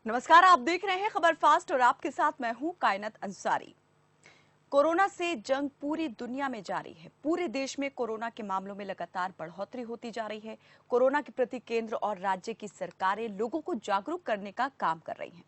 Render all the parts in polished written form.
नमस्कार, आप देख रहे हैं खबर फास्ट और आपके साथ मैं हूं कायनात अंसारी। कोरोना से जंग पूरी दुनिया में जारी है। पूरे देश में कोरोना के मामलों में लगातार बढ़ोतरी होती जा रही है। कोरोना के प्रति केंद्र और राज्य की सरकारें लोगों को जागरूक करने का काम कर रही हैं।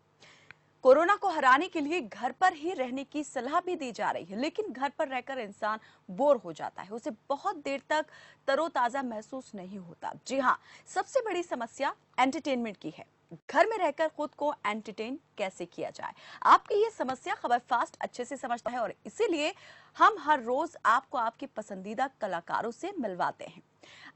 कोरोना को हराने के लिए घर पर ही रहने की सलाह भी दी जा रही है, लेकिन घर पर रहकर इंसान बोर हो जाता है। उसे बहुत देर तक तरोताजा महसूस नहीं होता। जी हाँ, सबसे बड़ी समस्या एंटरटेनमेंट की है। घर में रहकर खुद को एंटरटेन कैसे किया जाए, आपकी ये समस्या खबर फास्ट अच्छे से समझता है और इसीलिए हम हर रोज आपको आपके पसंदीदा कलाकारों से मिलवाते हैं।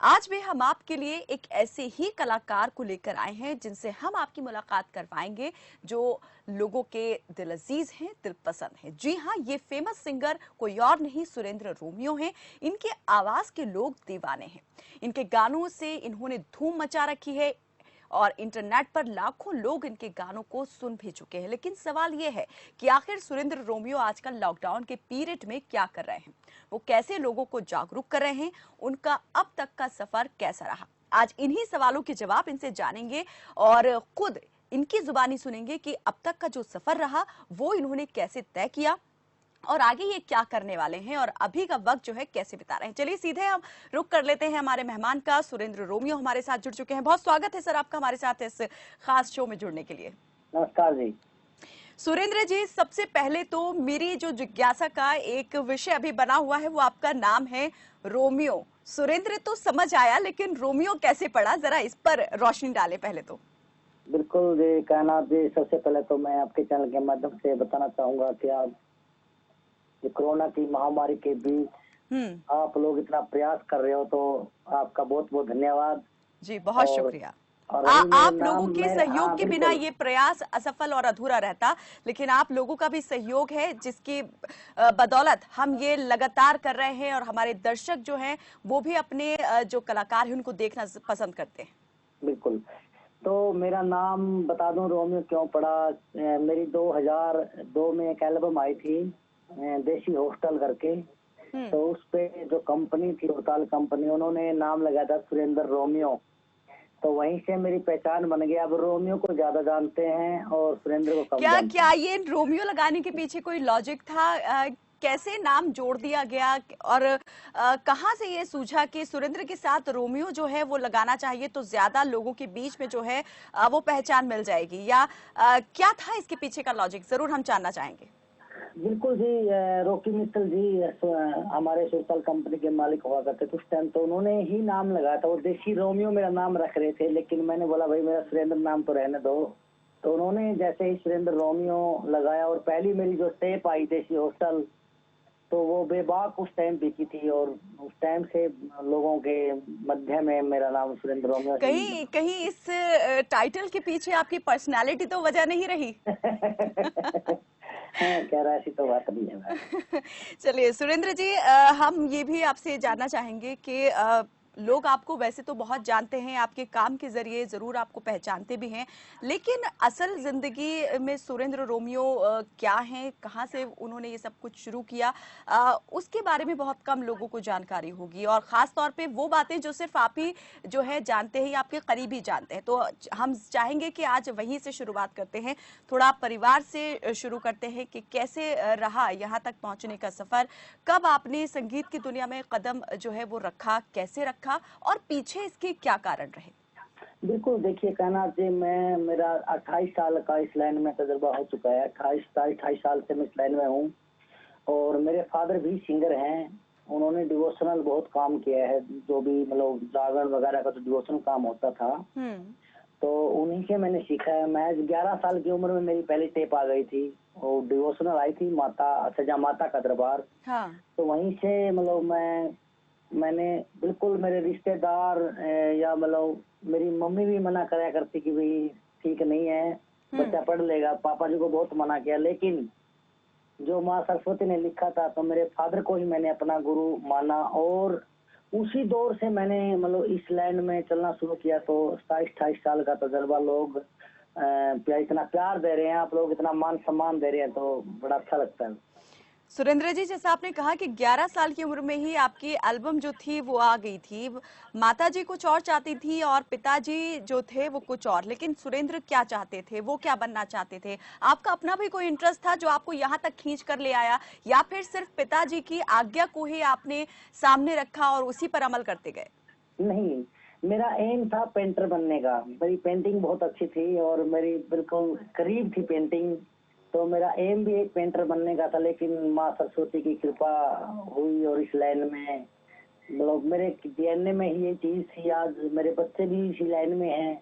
आज भी हम आपके लिए एक ऐसे ही कलाकार को लेकर आए हैं जिनसे हम आपकी मुलाकात करवाएंगे, जो लोगों के दिल अजीज हैं, दिल पसंद हैं। जी हाँ, ये फेमस सिंगर कोई और नहीं, सुरेंद्र रोमियो हैं। इनके आवाज के लोग दीवाने हैं। इनके गानों से इन्होंने धूम मचा रखी है और इंटरनेट पर लाखों लोग इनके गानों को सुन भी चुके हैं। लेकिन सवाल यह है कि आखिर सुरेंद्र रोमियो आजकल लॉकडाउन के पीरियड में क्या कर रहे हैं, वो कैसे लोगों को जागरूक कर रहे हैं, उनका अब तक का सफर कैसा रहा। आज इन्हीं सवालों के जवाब इनसे जानेंगे और खुद इनकी जुबानी सुनेंगे कि अब तक का जो सफर रहा वो इन्होंने कैसे तय किया और आगे ये क्या करने वाले हैं और अभी का वक्त जो है कैसे बिता रहे हैं। चलिए सीधे हम रुक कर लेते हैं हमारे मेहमान का। सुरेंद्र रोमियो हमारे साथ जुड़ चुके हैं। बहुत स्वागत है सर आपका हमारे साथ इस खास शो में जुड़ने के लिए। नमस्कार जी। सुरेंद्र जी, सबसे पहले तो मेरी जो जिज्ञासा का एक विषय अभी बना हुआ है वो आपका नाम है रोमियो। सुरेंद्र तो समझ आया, लेकिन रोमियो कैसे पड़ा, जरा इस पर रोशनी डालें पहले तो। बिल्कुल जी कायनात जी, सबसे पहले तो मैं आपके चैनल के माध्यम से बताना चाहूंगा कि आप ये कोरोना की महामारी के बीच आप लोग इतना प्रयास कर रहे हो, तो आपका बहुत बहुत धन्यवाद। जी बहुत और शुक्रिया। वही मेरे आप लोगों नाम के मेरे सहयोग हाँ के बिना बिल्कुल ये प्रयास असफल और अधूरा रहता, लेकिन आप लोगों का भी सहयोग है जिसकी बदौलत हम ये लगातार कर रहे हैं और हमारे दर्शक जो हैं वो भी अपने जो कलाकार हैं उनको देखना पसंद करते हैं। बिल्कुल। तो मेरा नाम बता दूं रोमियो क्यों पड़ा। मेरी 2002 में एक एल्बम आई थी, देसी हॉस्टल करके। हम्म। तो उस पे जो कंपनी थी, हड़ताल कंपनी, उन्होंने नाम लगाया था सुरेंद्र रोमियो। तो वहीं से मेरी पहचान बन गई। अब रोमियो को ज्यादा जानते हैं और सुरेंद्र को कम क्या जानते क्या हैं। ये रोमियो लगाने के पीछे कोई लॉजिक था? कैसे नाम जोड़ दिया गया और कहाँ से ये सूझा कि सुरेंद्र के साथ रोमियो जो है वो लगाना चाहिए तो ज्यादा लोगों के बीच में जो है वो पहचान मिल जाएगी, या क्या था इसके पीछे का लॉजिक, जरूर हम जानना चाहेंगे। बिल्कुल जी। रॉकी मित्तल जी हमारे सुरताल कंपनी के मालिक हुआ करते थे उस टाइम। तो उन्होंने ही नाम लगाया था, वो देसी रोमियो मेरा नाम रख रहे थे, लेकिन मैंने बोला भाई मेरा सुरेंद्र नाम तो रहने दो। तो उन्होंने जैसे ही सुरेंद्र रोमियो लगाया, और पहली मेरी जो टेप आई देसी हॉस्टल, तो वो बेबाक उस टाइम बिकी थी, और उस टाइम से लोगों के मध्य में मेरा नाम सुरेंद्र रोमियो कहीं ही। कहीं इस टाइटल के पीछे आपकी पर्सनालिटी तो वजह नहीं रही? कह रहा ऐसी तो बात नहीं है। चलिए सुरेंद्र जी, हम ये भी आपसे जानना चाहेंगे कि लोग आपको वैसे तो बहुत जानते हैं, आपके काम के जरिए जरूर आपको पहचानते भी हैं, लेकिन असल जिंदगी में सुरेंद्र रोमियो क्या हैं, कहाँ से उन्होंने ये सब कुछ शुरू किया, उसके बारे में बहुत कम लोगों को जानकारी होगी और खास तौर पे वो बातें जो सिर्फ आप ही जो है जानते हैं या आपके करीबी जानते हैं। तो हम चाहेंगे कि आज वहीं से शुरुआत करते हैं, थोड़ा परिवार से शुरू करते हैं कि कैसे रहा यहाँ तक पहुंचने का सफर, कब आपने संगीत की दुनिया में कदम जो है वो रखा, कैसे रखा और पीछे इसके क्या कारण रहे। बिल्कुल, देखिए कहना जी, मेरा 28 साल का इस लाइन में तजुर्बा हो चुका है। 28 साल से मैं इस लाइन में हूँ। और मेरे फादर भी सिंगर हैं। उन्होंने डिवोशनल बहुत काम किया है, जो भी मतलब जागरण वगैरह का जो डिवोशनल काम होता था, हम्म। तो उन्हीं से मैंने सीखा है। मैं 11 साल की उम्र में मेरी पहली टेप आ गई थी, और डिवोशनल आई थी, माता सजा माता का दरबार। हाँ। तो वहीं से मतलब मैंने बिल्कुल, मेरे रिश्तेदार या मतलब मेरी मम्मी भी मना कराया करती कि भाई ठीक नहीं है, बच्चा पढ़ लेगा। पापा जी को बहुत मना किया, लेकिन जो माँ सरस्वती ने लिखा था, तो मेरे फादर को ही मैंने अपना गुरु माना। और उसी दौर से मैंने मतलब इस लाइन में चलना शुरू किया। तो 27-28 साल का तजर्बा। लोग इतना प्यार दे रहे हैं, आप लोग इतना मान सम्मान दे रहे हैं, तो बड़ा अच्छा लगता है। सुरेंद्र जी, जैसा आपने कहा कि 11 साल की उम्र में ही आपकी एल्बम जो थी वो आ गई थी। माता जी कुछ और चाहती थी और पिताजी जो थे वो कुछ और, लेकिन सुरेंद्र क्या चाहते थे, वो क्या बनना चाहते थे? आपका अपना भी कोई इंटरेस्ट था जो आपको यहाँ तक खींच कर ले आया, या फिर सिर्फ पिताजी की आज्ञा को ही आपने सामने रखा और उसी पर अमल करते गए? नहीं, मेरा एम था पेंटर बनने का। मेरी पेंटिंग बहुत अच्छी थी और मेरी बिल्कुल करीब थी पेंटिंग। तो मेरा एम भी एक पेंटर बनने का था, लेकिन माँ सरस्वती की कृपा हुई और इस लाइन में मतलब मेरे डीएनए में ही ये चीज थी। आज मेरे बच्चे भी इसी लाइन में हैं।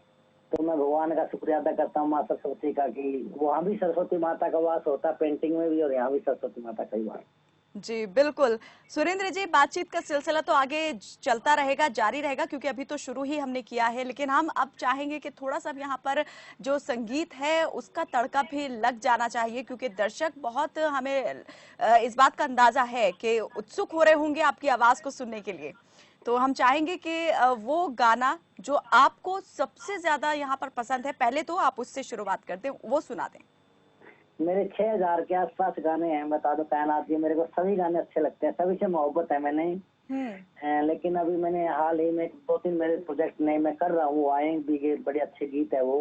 तो मैं भगवान का शुक्रिया अदा करता हूँ माँ सरस्वती का कि वहाँ भी सरस्वती माता का वास होता है पेंटिंग में भी, और यहाँ भी सरस्वती माता का ही वास। जी बिल्कुल। सुरेंद्र जी, बातचीत का सिलसिला तो आगे चलता रहेगा, जारी रहेगा, क्योंकि अभी तो शुरू ही हमने किया है, लेकिन हम अब चाहेंगे कि थोड़ा सा यहाँ पर जो संगीत है उसका तड़का भी लग जाना चाहिए, क्योंकि दर्शक बहुत हमें इस बात का अंदाजा है कि उत्सुक हो रहे होंगे आपकी आवाज को सुनने के लिए। तो हम चाहेंगे कि वो गाना जो आपको सबसे ज्यादा यहाँ पर पसंद है, पहले तो आप उससे शुरुआत करते हैं, वो सुना दें। मेरे 6000 के आसपास गाने हैं, बता दो कायनात जी। मेरे को सभी गाने अच्छे लगते हैं, सभी से मोहब्बत है मैंने। हम्म। लेकिन अभी मैंने हाल ही में 2-3 मेरे प्रोजेक्ट नए मैं कर रहा हूँ, वो आए भी गए, बड़े अच्छे गीत है वो।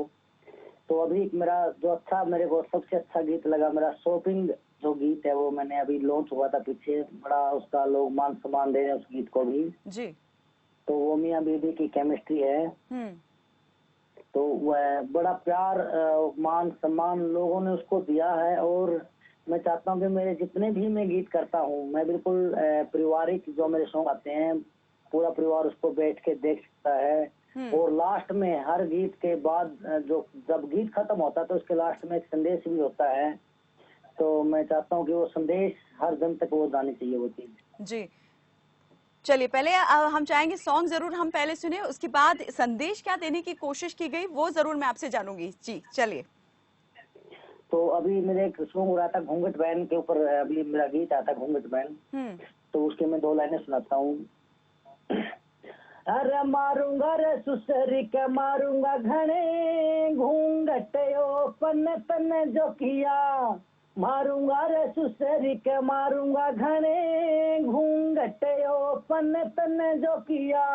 तो अभी मेरा जो अच्छा, मेरे को सबसे अच्छा गीत लगा मेरा शॉपिंग जो गीत है, वो मैंने अभी लॉन्च हुआ था पीछे, बड़ा उसका लोग मान सम्मान दे रहे हैं उस गीत को भी। जी। तो वो मियाँ बीवी की केमिस्ट्री है। हम्म। तो वह बड़ा प्यार मान सम्मान लोगों ने उसको दिया है। और मैं चाहता हूँ कि मेरे जितने भी मैं गीत करता हूँ, मैं बिल्कुल पारिवारिक जो मेरे सॉन्ग आते हैं, पूरा परिवार उसको बैठ के देख सकता है। और लास्ट में हर गीत के बाद जो जब गीत खत्म होता है तो उसके लास्ट में एक संदेश भी होता है। तो मैं चाहता हूँ कि वो संदेश हर जन तक वो जानी चाहिए वो चीज। जी। चलिए, पहले हम चाहेंगे सॉन्ग जरूर हम पहले सुने, उसके बाद संदेश क्या देने की कोशिश की गई वो जरूर मैं आपसे जानूंगी। जी चलिए। तो अभी मेरे एक सॉन्ग हो रहा था घूंघट बैन के ऊपर, अभी मेरा गीत आता है घूंघट बैन। हम्म। तो उसके मैं 2 लाइनें सुनाता हूँ। अरे मारूंगा रे सुसरी के मारूंगा घने घूंघटयो पन तन जो किया, मारूंगा रे सुसरी के मारूंगा घने घूंघटयो पन तन जो किया।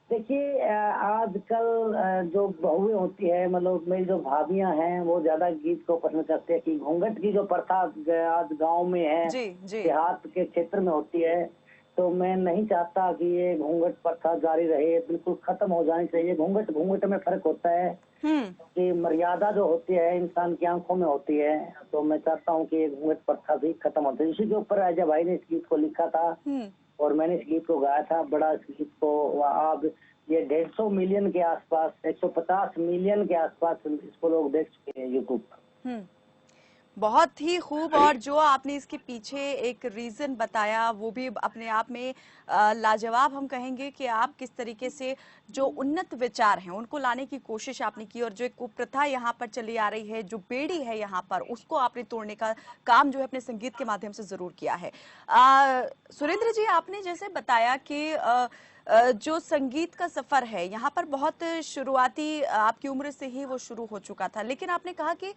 देखिए आजकल जो बहुएं होती है, मतलब मेरी जो भाभियां हैं, वो ज्यादा गीत को पसंद करते हैं कि घूंघट की जो प्रथा आज गांव में है, जी। जी। देहात के क्षेत्र में होती है। तो मैं नहीं चाहता कि ये घूंघट प्रथा जारी रहे, बिल्कुल खत्म हो जानी चाहिए। घूंघट घूंघट में फर्क होता है हम्म। कि मर्यादा जो होती है इंसान की आंखों में होती है। तो मैं चाहता हूँ कि ये घूंघट प्रथा भी खत्म हो जाए। इसी के ऊपर राजा भाई ने इस गीत को लिखा था हम्म। और मैंने इस गीत को गाया था। बड़ा इस गीत को अब ये 150 मिलियन के आसपास, 150 मिलियन के आसपास इसको लोग देख चुके हैं यूट्यूब पर। हम्म। बहुत ही खूब। और जो आपने इसके पीछे एक रीजन बताया वो भी अपने आप में लाजवाब। हम कहेंगे कि आप किस तरीके से जो उन्नत विचार हैं उनको लाने की कोशिश आपने की, और जो एक कुप्रथा यहाँ पर चली आ रही है, जो बेड़ी है यहाँ पर, उसको आपने तोड़ने का काम जो है अपने संगीत के माध्यम से जरूर किया है। सुरेंद्र जी, आपने जैसे बताया कि जो संगीत का सफर है यहाँ पर बहुत शुरुआती आपकी उम्र से ही वो शुरू हो चुका था, लेकिन आपने कहा कि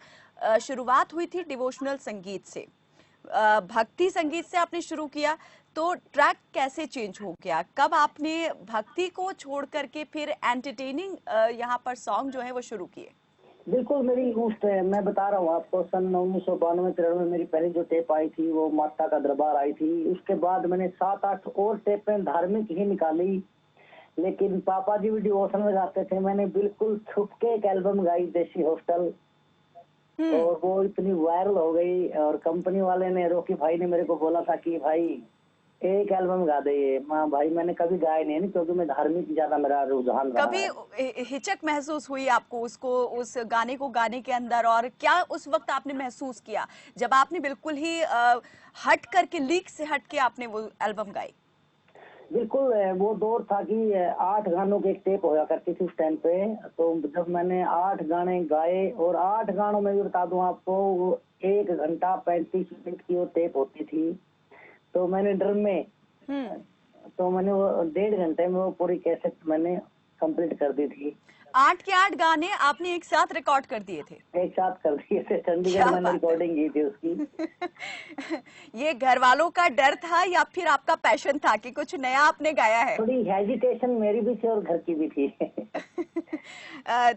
शुरुआत हुई थी डिवोशनल संगीत से, भक्ति संगीत से आपने शुरू किया। तो ट्रैक कैसे चेंज हो गया, कब आपने भक्ति को छोड़ करके फिर एंटरटेनिंग यहाँ पर सॉन्ग जो है वो शुरू किए? बिल्कुल, मेरी उस मैं बता रहा हूँ आपको, सन 1992-93 में मेरी पहली जो टेप आई थी वो माता का दरबार आई थी। उसके बाद मैंने 7-8 और टेपें धार्मिक ही निकाली, लेकिन पापा जी भी डिवोशन में जाते थे। मैंने बिल्कुल छुप के एक एल्बम गाई, देसी हॉस्टल, और वो इतनी वायरल हो गई। और कंपनी वाले ने, रॉकी भाई ने मेरे को बोला था कि भाई एक एल्बम गा दे ये। माँ भाई मैंने कभी गाया नहीं, क्योंकि मैं धार्मिक ज्यादा मेरा रुझान रहा कभी है। हिचक महसूस हुई आपको उसको, उस गाने को गाने के अंदर? और क्या उस वक्त आपने महसूस किया जब आपने बिल्कुल ही हट करके, लीक से हट के आपने वो एल्बम गाई? बिल्कुल, वो दौर था कि 8 गानों की एक टेप होया करती थी उस टाइम पे। तो जब मैंने 8 गाने गाए, और 8 गानों में भी बता दूं आपको, वो 1 घंटा 35 मिनट की वो टेप होती थी। तो मैंने ड्रम में, हम्म। तो मैंने वो 1.5 घंटे में वो पूरी कैसेट मैंने कंप्लीट कर दी थी। 8 के 8 गाने आपने एक साथ रिकॉर्ड कर दिए थे। एक साथ कर दिए थे, चंडीगढ़ क्या मैंने बात है। रिकॉर्डिंग की थी उसकी। ये घर वालों का डर था या फिर आपका पैशन था कि कुछ नया आपने गाया है? थोड़ी हेजिटेशन मेरी भी थी और घर की भी थी।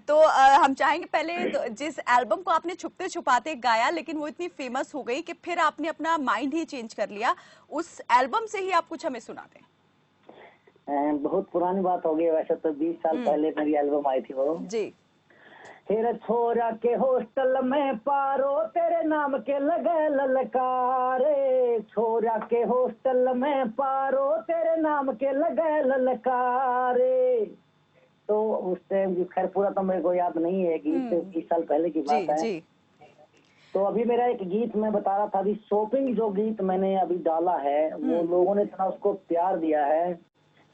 तो हम चाहेंगे पहले तो जिस एल्बम को आपने छुपते छुपाते गाया लेकिन वो इतनी फेमस हो गई कि फिर आपने अपना माइंड ही चेंज कर लिया, उस एल्बम से ही आप कुछ हमें सुना दें। बहुत पुरानी बात हो गई वैसे तो, 20 साल पहले मेरी एल्बम आई थी वो। जी। फिर छोरा के हॉस्टल में पारो तेरे नाम के लगे ललकारे, छोरा के हॉस्टल में पारो तेरे नाम के लगे ललकारे। तो उस टाइम खैर पूरा तो मेरे को याद नहीं है, गीत 20 साल पहले की बात है। जी। तो अभी मेरा एक गीत मैं बता रहा था, अभी शॉपिंग जो गीत मैंने अभी डाला है वो लोगों ने इतना उसको प्यार दिया है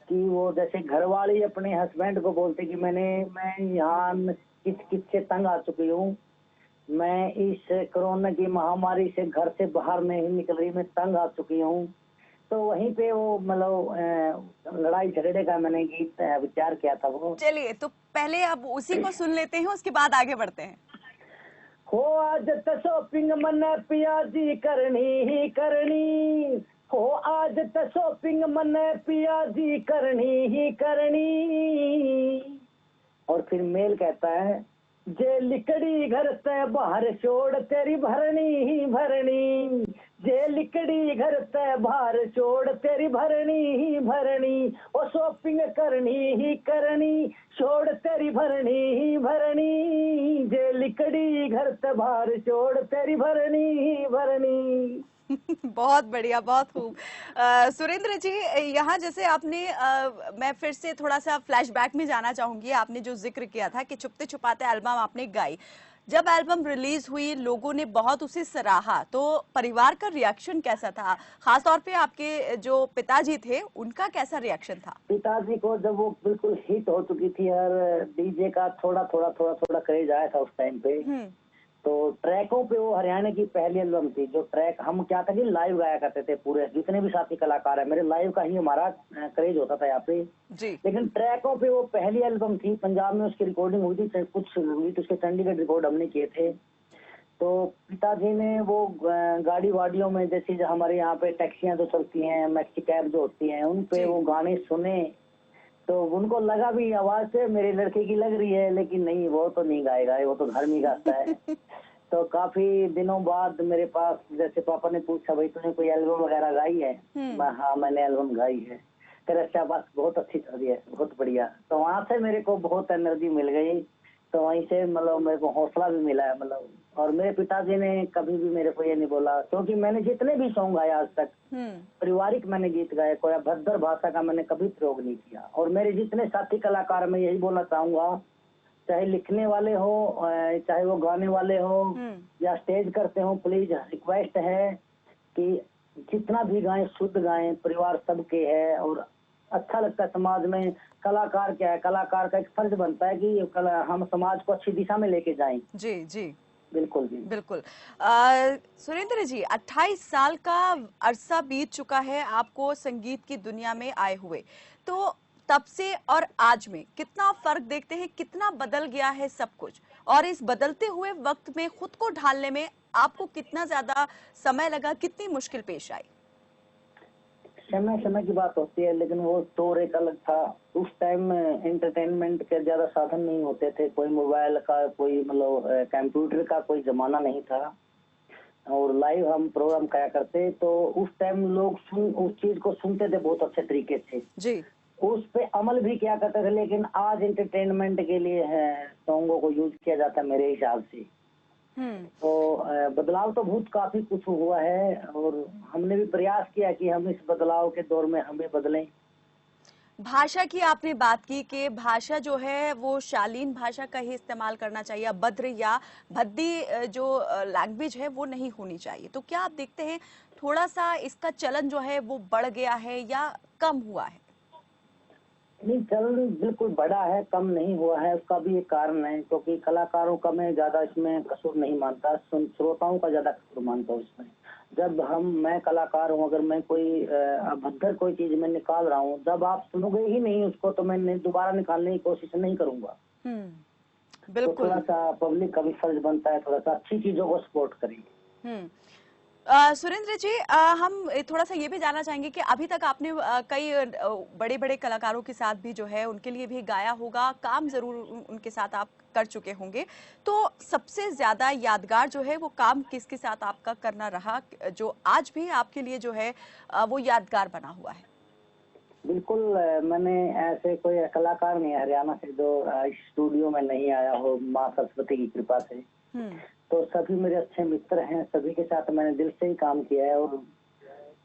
कि वो जैसे घरवाली अपने हस्बैंड को बोलते कि मैं यहाँ किस किस से तंग आ चुकी हूँ, मैं इस कोरोना की महामारी से घर से बाहर नहीं निकल रही, मैं तंग आ चुकी हूँ। तो वहीं पे वो मतलब लड़ाई झगड़े का मैंने गीत विचार किया था वो। चलिए तो पहले अब उसी को सुन लेते हैं, उसके बाद आगे बढ़ते हैं। हो आज तो शॉपिंग मन पिया जी करनी ही करनी, हो आज तो शॉपिंग मन पिया जी करनी ही करनी। और फिर मेल कहता है, जे लिकड़ी घर से बाहर छोड़ तेरी भरनी ही भरनी, जे लिकड़ी घर से बाहर छोड़ तेरी भरनी ही भरनी, और शॉपिंग करनी ही करनी छोड़ तेरी भरनी ही भरनी, जे लिकड़ी घर से बाहर छोड़ तेरी भरनी ही भरनी। बहुत बढ़िया, बहुत खूब। सुरेंद्र जी, यहाँ जैसे आपने मैं फिर से थोड़ा सा फ्लैशबैक में जाना चाहूंगी। आपने जो जिक्र किया था कि छुपते छुपाते एल्बम आपने गाई, जब एल्बम रिलीज हुई लोगों ने बहुत उसे सराहा, तो परिवार का रिएक्शन कैसा था? खासतौर पे आपके जो पिताजी थे उनका कैसा रिएक्शन था? पिताजी को जब वो बिल्कुल हिट हो चुकी थी और डीजे का थोड़ा क्रेज आया था उस टाइम पे, तो ट्रैकों पे वो हरियाणा की पहली एल्बम थी। जो ट्रैक हम क्या था कि लाइव गाया करते थे, पूरे जितने भी साथी कलाकार है मेरे लाइव का ही हमारा क्रेज होता था यहाँ पे जी। लेकिन ट्रैकों पे वो पहली एल्बम थी, पंजाब में उसकी रिकॉर्डिंग हुई थी, कुछ गीत उसके चंडीगढ़ रिकॉर्ड हमने किए थे। तो पिताजी ने वो गाड़ी वाड़ियों में, जैसे जो हमारे यहाँ पे टैक्सियां जो चलती हैं, मैक्सी कैब जो होती हैं, उन पे वो गाने सुने तो उनको लगा भी आवाज से मेरे लड़के की लग रही है, लेकिन नहीं वो तो नहीं गाएगा, वो तो घर में गाता है। तो काफी दिनों बाद मेरे पास जैसे पापा ने पूछा, भाई तूने कोई एल्बम वगैरह गाई है? हाँ मैंने एल्बम गाई है। फिर अच्छा बस बहुत अच्छी चल रही है, बहुत बढ़िया। तो वहां से मेरे को बहुत एनर्जी मिल गई, तो वहीं से मतलब मेरे को हौसला भी मिला है मतलब। और मेरे पिताजी ने कभी भी मेरे को ये नहीं बोला, क्योंकि मैंने जितने भी सॉन्ग गाए आज तक पारिवारिक मैंने गीत गाए, कोई अभद्र भाषा का मैंने कभी प्रयोग नहीं किया। और मेरे जितने साथी कलाकार, मैं यही बोलना चाहूंगा, चाहे लिखने वाले हो चाहे वो गाने वाले हो या स्टेज करते हो, प्लीज रिक्वेस्ट है कि जितना भी गाएं शुद्ध गाएं, परिवार सबके है। और अच्छा लगता है समाज में। कलाकार क्या है, कलाकार का एक फर्ज बनता है कि हम समाज को अच्छी दिशा में लेके जाएं। जी जी बिल्कुल जी बिल्कुल। सुरेंद्र जी, 28 साल का अरसा बीत चुका है आपको संगीत की दुनिया में आए हुए, तो तब से और आज में कितना फर्क देखते हैं, कितना बदल गया है सब कुछ, और इस बदलते हुए वक्त में खुद को ढालने में आपको कितना ज्यादा समय लगा, कितनी मुश्किल पेश आई? समय की बात होती है, लेकिन वो दौर एक अलग था। उस टाइम में एंटरटेनमेंट के ज्यादा साधन नहीं होते थे, कोई मोबाइल का, कोई मतलब कंप्यूटर का कोई जमाना नहीं था, और लाइव हम प्रोग्राम करा करते। तो उस टाइम लोग उस चीज को सुनते थे बहुत अच्छे तरीके से जी। उस पे अमल भी किया करते थे। लेकिन आज एंटरटेनमेंट के लिए सॉन्गों को यूज किया जाता है मेरे हिसाब से। तो बदलाव तो बहुत काफी कुछ हुआ है, और हमने भी प्रयास किया कि हम इस बदलाव के दौर में हम भी बदलें। भाषा की आपने बात की कि भाषा जो है वो शालीन भाषा का ही इस्तेमाल करना चाहिए, भद्र या भद्दी जो लैंग्वेज है वो नहीं होनी चाहिए, तो क्या आप देखते हैं थोड़ा सा इसका चलन जो है वो बढ़ गया है या कम हुआ है? नहीं, चलन बिल्कुल बड़ा है, कम नहीं हुआ है। उसका भी एक कारण है, क्योंकि कलाकारों का मैं ज्यादा इसमें कसूर नहीं मानता, श्रोताओं का ज्यादा कसूर मानता हूँ इसमें। जब मैं कलाकार हूँ, अगर मैं कोई अभद्र कोई चीज मैं निकाल रहा हूँ, जब आप सुनोगे ही नहीं उसको तो मैं दोबारा निकालने की कोशिश नहीं करूंगा। तो बिल्कुल। थोड़ा सा पब्लिक का भी फर्ज बनता है थोड़ा सा अच्छी चीजों को सपोर्ट करें। हम्म। सुरेंद्र जी, हम थोड़ा सा ये भी जानना चाहेंगे कि अभी तक आपने कई बड़े बड़े कलाकारों के साथ भी जो है उनके लिए भी गाया होगा, काम जरूर उनके साथ आप कर चुके होंगे। तो सबसे ज्यादा यादगार जो है वो काम किसके साथ आपका करना रहा, जो आज भी आपके लिए जो है वो यादगार बना हुआ है? बिल्कुल, मैंने ऐसे कोई कलाकार नहीं है हरियाणा से जो स्टूडियो में नहीं आया हो, माँ सरस्वती की कृपा से। हम्म। तो सभी मेरे अच्छे मित्र हैं, सभी के साथ मैंने दिल से ही काम किया है। और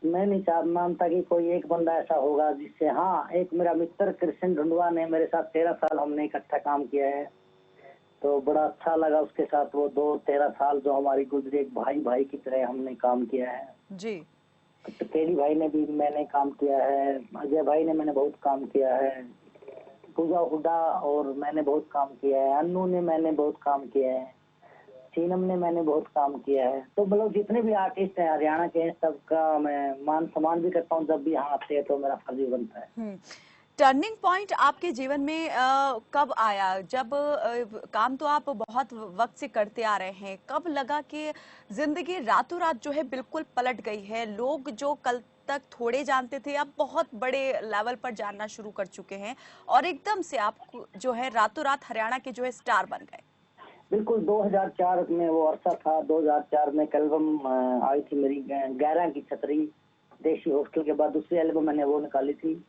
मैं नहीं मानता कि कोई एक बंदा ऐसा होगा जिससे, हाँ, एक मेरा मित्र कृष्ण ढूंढवा ने मेरे साथ 13 साल हमने इकट्ठा काम किया है। तो बड़ा अच्छा लगा उसके साथ वो 13 साल जो हमारी गुजरे, एक भाई भाई की तरह हमने काम किया है। जी। तो केडी भाई ने भी मैंने काम किया है, अजय भाई ने मैंने बहुत काम किया है, पूजा हुड्डा और मैंने बहुत काम किया है, अन्नू ने मैंने बहुत काम किया है, सीनम ने मैंने बहुत काम किया है। तो मतलब जितने भी आर्टिस्ट हैं हरियाणा के हैं, सबका मैं मान सम्मान भी करता हूँ। जब भी यहाँ आते हैं तो मेरा फर्ज भी बनता है। टर्निंग पॉइंट आपके जीवन में कब आया? जब काम तो आप बहुत वक्त से करते आ रहे हैं, कब लगा कि जिंदगी रातों रात जो है बिल्कुल पलट गई है? लोग जो कल तक थोड़े जानते थे अब बहुत बड़े लेवल पर जानना शुरू कर चुके हैं, और एकदम से आप जो है रातों रात हरियाणा के जो है स्टार बन गए। बिल्कुल, 2004 में वो अरसा था। 2004 में एक एल्बम आई थी मेरी, 11 की छतरी। देशी हॉस्टल के बाद दूसरी एल्बम मैंने वो निकाली थी।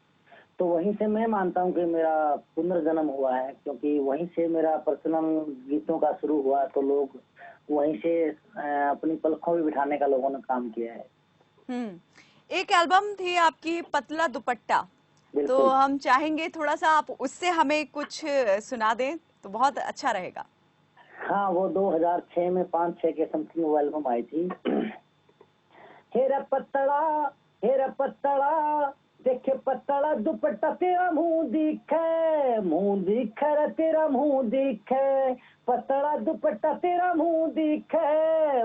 तो वहीं से मैं मानता हूँ कि मेरा पुनर्जन्म हुआ है, क्योंकि वहीं से मेरा पर्सनल गीतों का शुरू हुआ। तो लोग वहीं से अपनी पलकों में बिठाने का लोगों ने काम किया है। एक एल्बम थी आपकी पतला दुपट्टा, तो बिल्कुल। हम चाहेंगे थोड़ा सा आप उससे हमें कुछ सुना दें तो बहुत अच्छा रहेगा। हाँ, वो 2006 में 5-6 के समथिंग वो एल्बम आई थी। हेरा पतला, हेरा पतला, देखे पतला दुपट्टा तेरा मुंह दिखे रे, तेरा मुंह दिखे। पतला दुपट्टा तेरा मुंह दिखे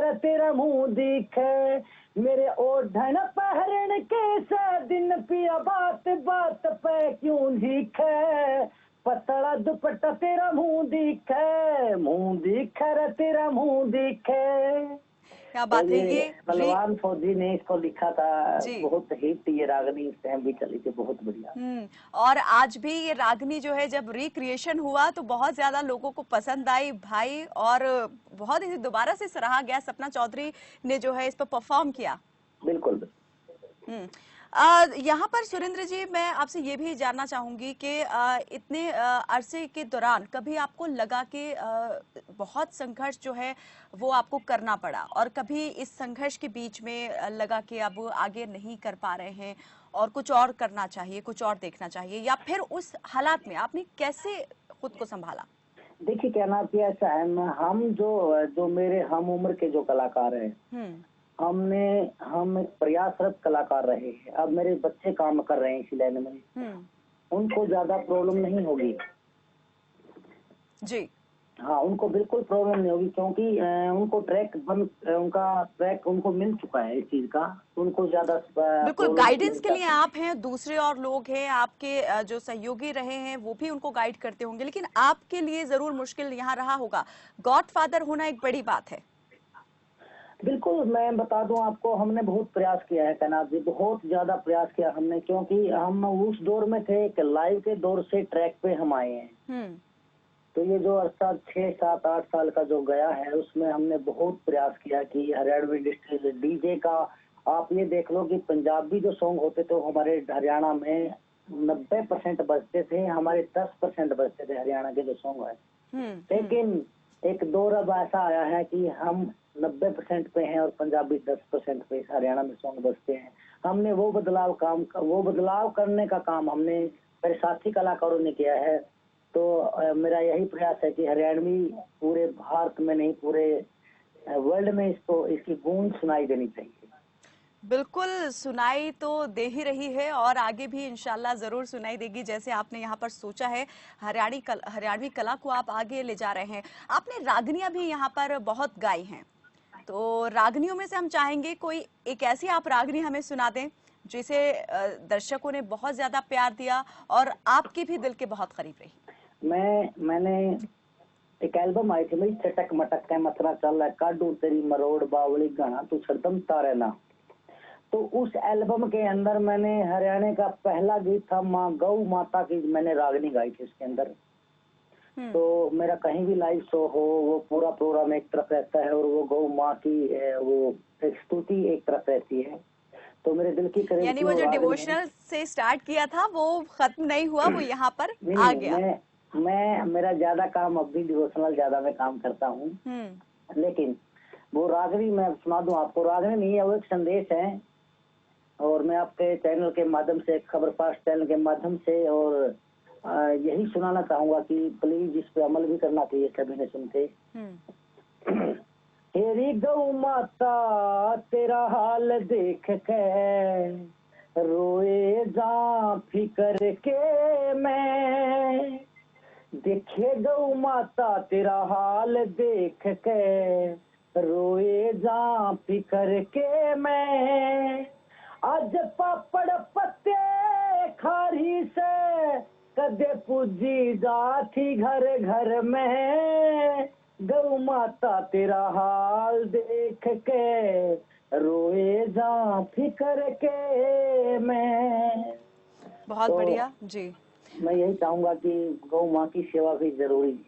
रे, तेरा मुंह दिखे। मेरे ओढ़न पहरन के सा दिन पिया, बात बात पे क्यों लिखे। पतला दुपट्टा तेरा मुंह दिखे रे, तेरा मुंह दिखे। क्या और बात है ये ये बलवान फौजी ने इसको लिखा था। जी। बहुत हिट ये रागनी इस टाइम भी चली थी, बहुत बढ़िया। और आज भी ये रागनी जो है जब रिक्रिएशन हुआ तो बहुत ज्यादा लोगों को पसंद आई भाई, और बहुत इसे दोबारा से सराहा गया। सपना चौधरी ने जो है इस पर परफॉर्म किया। बिल्कुल। यहाँ पर सुरेंद्र जी मैं आपसे ये भी जानना चाहूंगी कि इतने अरसे के दौरान कभी आपको लगा कि बहुत संघर्ष जो है वो आपको करना पड़ा, और कभी इस संघर्ष के बीच में लगा कि अब आगे नहीं कर पा रहे हैं और कुछ और करना चाहिए, कुछ और देखना चाहिए, या फिर उस हालात में आपने कैसे खुद को संभाला? देखिए, क्या नाम किया ऐसा है, हम जो जो मेरे हम उम्र के जो कलाकार हैं, हम एक प्रयासरत कलाकार रहे हैं। अब मेरे बच्चे काम कर रहे हैं इसी लाइन में, उनको ज्यादा प्रॉब्लम नहीं होगी जी। हाँ, उनको बिल्कुल प्रॉब्लम नहीं होगी, क्योंकि उनका ट्रैक उनको मिल चुका है इस चीज का। उनको ज्यादा बिल्कुल गाइडेंस के लिए आप हैं, दूसरे और लोग हैं आपके जो सहयोगी रहे हैं वो भी उनको गाइड करते होंगे, लेकिन आपके लिए जरूर मुश्किल यहाँ रहा होगा। गॉडफादर होना एक बड़ी बात है। बिल्कुल, मैं बता दूं आपको, हमने बहुत प्रयास किया है कैनाथ जी, बहुत ज्यादा प्रयास किया हमने, क्योंकि हम उस दौर में थे कि लाइव के दौर से ट्रैक पे हम आए हैं। तो ये जो अरसा 6, 7, 8 साल का जो गया है, उसमें हमने बहुत प्रयास किया कि हरियाणवी इंडस्ट्री डीजे का, आप ये देख लो कि पंजाबी जो सॉन्ग होते थे हमारे हरियाणा में 90% बजते थे, हमारे 10% बजते थे हरियाणा के जो सॉन्ग है। लेकिन एक दौर अब ऐसा आया है कि हम 90% पे हैं और पंजाबी 10% पे हरियाणा में सॉन्ग बजते हैं। हमने वो बदलाव करने का काम हमने मेरे साथी कलाकारों ने किया है। तो मेरा यही प्रयास है कि हरियाणवी पूरे भारत में नहीं, पूरे वर्ल्ड में इसकी गूंज सुनाई देनी चाहिए। बिल्कुल सुनाई तो दे ही रही है, और आगे भी इंशाल्लाह जरूर सुनाई देगी, जैसे आपने यहाँ पर सोचा है। हरियाणवी कला को आप आगे ले जा रहे हैं। आपने रागनियां भी यहाँ पर बहुत गाई हैं, तो रागनियों में से हम चाहेंगे कोई एक ऐसी आप रागनी हमें सुना दें जिसे दर्शकों ने बहुत ज्यादा प्यार दिया और आपके भी दिल के बहुत करीब रही। मैंने एक एल्बम आई थी मेरी, चटक मटक के मथुरा चल है, काडू तेरी मरोड़ बावली गाना तू छड़दम तारे ना। तो उस एल्बम के अंदर मैंने हरियाणा का पहला गीत था माँ गौ माता की, मैंने रागनी गाई थी उसके अंदर। तो मेरा कहीं भी लाइव शो हो, वो पूरा प्रोग्राम एक तरफ रहता है और वो गौ माँ की वो एक स्तुति एक तरफ रहती है। तो मेरे दिल की करीब, यानी वो जो डिवोशनल से स्टार्ट किया था वो खत्म नहीं हुआ, वो यहाँ पर आ गया। मैं मेरा ज्यादा काम अब भी डिवोशनल ज्यादा मैं काम करता हूँ, लेकिन वो रागनी मैं सुना दूं आपको। रागनी नहीं है, वो एक संदेश है और मैं आपके चैनल के माध्यम से, खबर फास्ट चैनल के माध्यम से और यही सुनाना चाहूंगा कि प्लीज इस पे अमल भी करना चाहिए सभी ने सुनते। तेरी गौ माता तेरा हाल देख के रोए जा फिकर के मैं, देखे गौ माता तेरा हाल देख के रोए जा फिकर के मैं, आज पापड़ पत्ते खारी से कदे पूजी जाती घर घर में, गौ माता तेरा हाल देख के रोए जा फिकर के मैं। बहुत बढ़िया जी। मैं यही चाहूंगा कि गौ माँ की सेवा भी जरूरी है।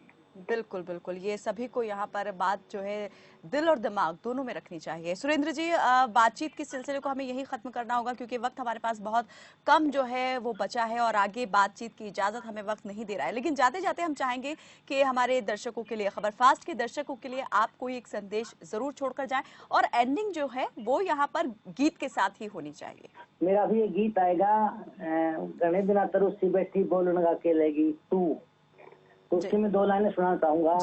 बिल्कुल बिल्कुल, ये सभी को यहाँ पर बात जो है दिल और दिमाग दोनों में रखनी चाहिए। सुरेंद्र जी, बातचीत के सिलसिले को हमें यही खत्म करना होगा क्योंकि वक्त हमारे पास बहुत कम जो है वो बचा है और आगे बातचीत की इजाजत हमें वक्त नहीं दे रहा है। लेकिन जाते जाते हम चाहेंगे कि हमारे दर्शकों के लिए, खबर फास्ट के दर्शकों के लिए आप कोई एक संदेश जरूर छोड़कर जाए और एंडिंग जो है वो यहाँ पर गीत के साथ ही होनी चाहिए। मेरा भी एक गीत आएगा, गणे बिना तरुसी बैठी बोलन गा के लेगी तू, तो उसकी मैं 2 लाइनें सुनाना चाहूंगा।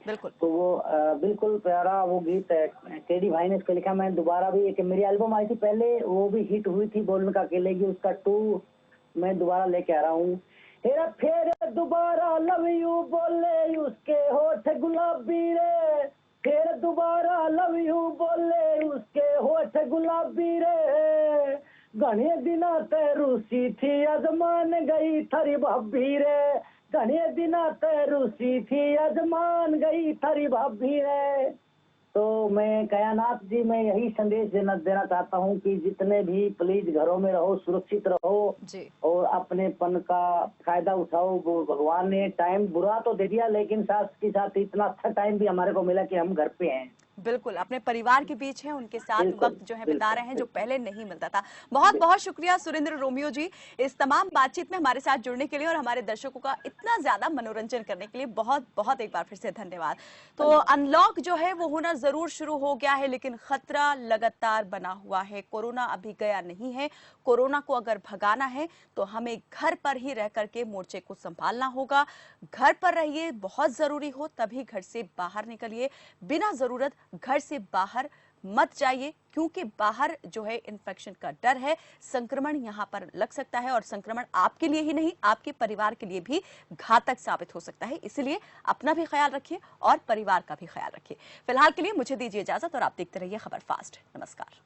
बिल्कुल। तो वो बिल्कुल प्यारा वो गीत है, केडी भाई ने इसको लिखा। मैं दोबारा भी, एक मेरी एल्बम आई थी पहले, वो भी हिट हुई थी बोलन का अकेलेगी, उसका 2 मैं दोबारा लेके आ रहा हूँ। तेरा फिर दोबारा लव यू बोले उसके होठ गुलाबी रे, फिर दोबारा लव यू बोले उसके होठ गुलाबी रे, घने दिना ते रूसी थी अजमान गई थारी भाभी रे, घने दिना ते रूसी थी अजमान गई थारी भाभी रे। तो मैं कयानाथ जी में यही संदेश देना चाहता हूँ कि जितने भी प्लीज घरों में रहो, सुरक्षित रहो जी। और अपनेपन का फायदा उठाओ। भगवान ने टाइम बुरा तो दे दिया लेकिन साथ के साथ इतना अच्छा टाइम भी हमारे को मिला कि हम घर पे हैं। बिल्कुल, अपने परिवार के बीच हैं, उनके साथ वक्त जो है बिता रहे हैं जो पहले नहीं मिलता था। बहुत बहुत शुक्रिया सुरेंद्र रोमियो जी इस तमाम बातचीत में हमारे साथ जुड़ने के लिए और हमारे दर्शकों का इतना ज्यादा मनोरंजन करने के लिए बहुत बहुत एक बार फिर से धन्यवाद। तो अनलॉक जो है वो होना जरूर शुरू हो गया है लेकिन खतरा लगातार बना हुआ है। कोरोना अभी गया नहीं है। कोरोना को अगर भगाना है तो हमें घर पर ही रह करके मोर्चे को संभालना होगा। घर पर रहिए, बहुत जरूरी हो तभी घर से बाहर निकलिए, बिना जरूरत घर से बाहर मत जाइए क्योंकि बाहर जो है इन्फेक्शन का डर है, संक्रमण यहां पर लग सकता है और संक्रमण आपके लिए ही नहीं आपके परिवार के लिए भी घातक साबित हो सकता है। इसलिए अपना भी ख्याल रखिए और परिवार का भी ख्याल रखिए। फिलहाल के लिए मुझे दीजिए इजाजत और आप देखते रहिए खबर फास्ट। नमस्कार।